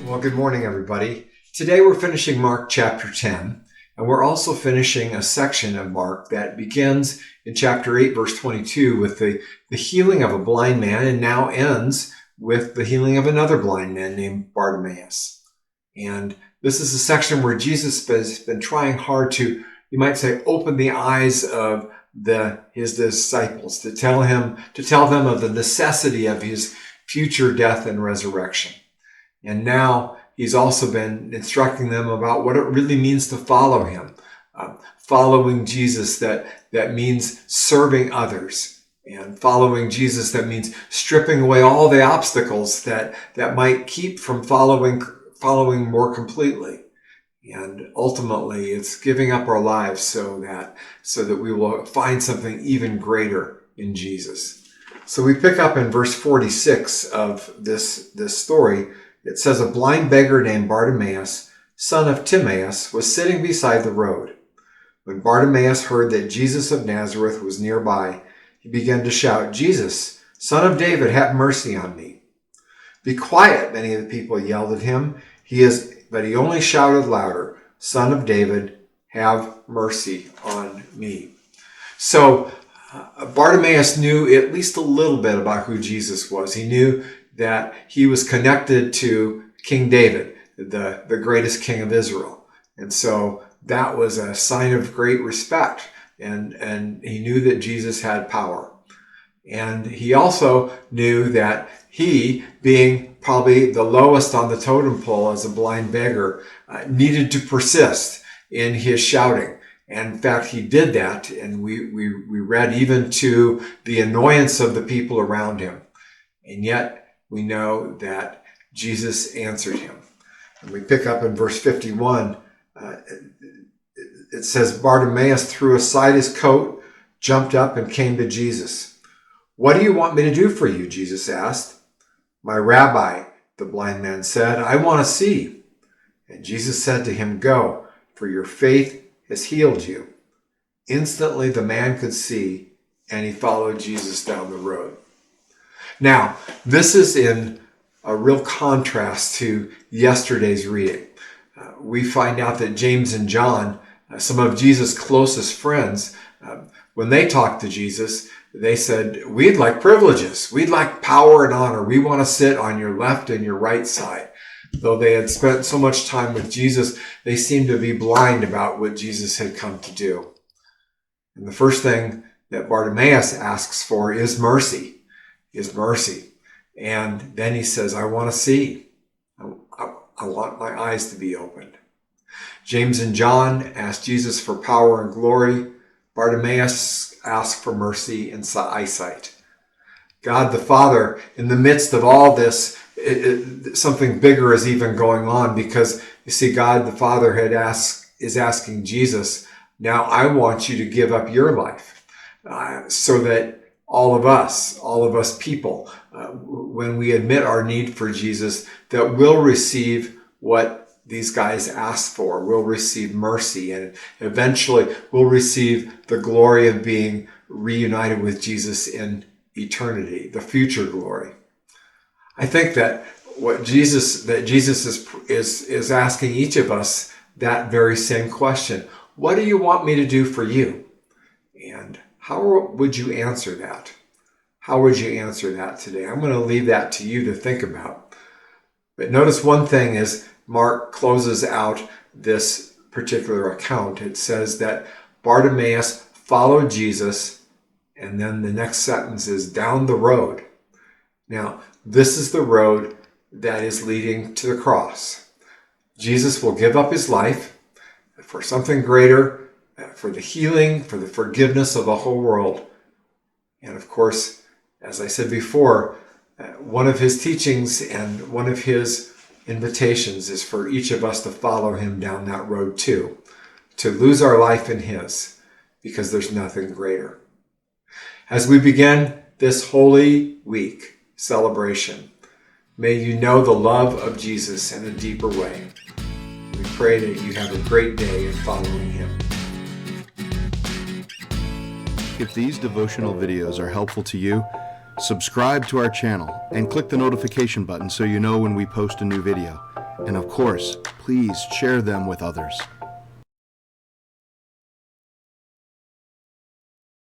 Well, good morning, everybody. Today we're finishing Mark chapter 10, and we're also finishing a section of Mark that begins in chapter 8, verse 22 with the healing of a blind man and now ends with the healing of another blind man named Bartimaeus. And this is a section where Jesus has been trying hard to, you might say, open the eyes of his disciples, to tell them of the necessity of his future death and resurrection. And now he's also been instructing them about what it really means to follow him. Following Jesus, that means serving others. And following Jesus, that means stripping away all the obstacles that might keep from following more completely. And ultimately, it's giving up our lives so that we will find something even greater in Jesus. So we pick up in verse 46 of this story. It says, a blind beggar named Bartimaeus, son of Timaeus, was sitting beside the road. When Bartimaeus heard that Jesus of Nazareth was nearby, he began to shout, Jesus, son of David, have mercy on me. Be quiet, many of the people yelled at him. But he only shouted louder, Son of David, have mercy on me. So Bartimaeus knew at least a little bit about who Jesus was. He knew that he was connected to King David, the greatest king of Israel. And so that was a sign of great respect. And he knew that Jesus had power. And he also knew that he, being probably the lowest on the totem pole as a blind beggar, needed to persist in his shouting. And in fact, he did that. And we read even to the annoyance of the people around him. And yet we know that Jesus answered him. And we pick up in verse 51. It says, Bartimaeus threw aside his coat, jumped up, and came to Jesus. What do you want me to do for you? Jesus asked. My rabbi, the blind man said, I want to see. And Jesus said to him, go, for your faith has healed you. Instantly the man could see, and he followed Jesus down the road. Now, this is in a real contrast to yesterday's reading. We find out that James and John, some of Jesus' closest friends, when they talked to Jesus, they said, we'd like privileges. We'd like power and honor. We want to sit on your left and your right side. Though they had spent so much time with Jesus, they seemed to be blind about what Jesus had come to do. And the first thing that Bartimaeus asks for is mercy. And then he says, I want to see. I want my eyes to be opened. James and John asked Jesus for power and glory. Bartimaeus asked for mercy and eyesight. God the Father, in the midst of all this, something bigger is even going on, because you see, God the Father is asking Jesus, now I want you to give up your life so that all of us people, when we admit our need for Jesus, that we'll receive what these guys asked for. We'll receive mercy, and eventually we'll receive the glory of being reunited with Jesus in eternity, the future glory. I think that Jesus is asking each of us that very same question. What do you want me to do for you? And how would you answer that? How would you answer that today? I'm going to leave that to you to think about. But notice one thing as Mark closes out this particular account. It says that Bartimaeus followed Jesus, and then the next sentence is down the road. Now, this is the road that is leading to the cross. Jesus will give up his life for something greater, for the healing, for the forgiveness of the whole world. And of course, as I said before, one of his teachings and one of his invitations is for each of us to follow him down that road too, to lose our life in his, because there's nothing greater. As we begin this Holy Week celebration, may you know the love of Jesus in a deeper way. We pray that you have a great day in following him. If these devotional videos are helpful to you, subscribe to our channel and click the notification button so you know when we post a new video. And of course, please share them with others.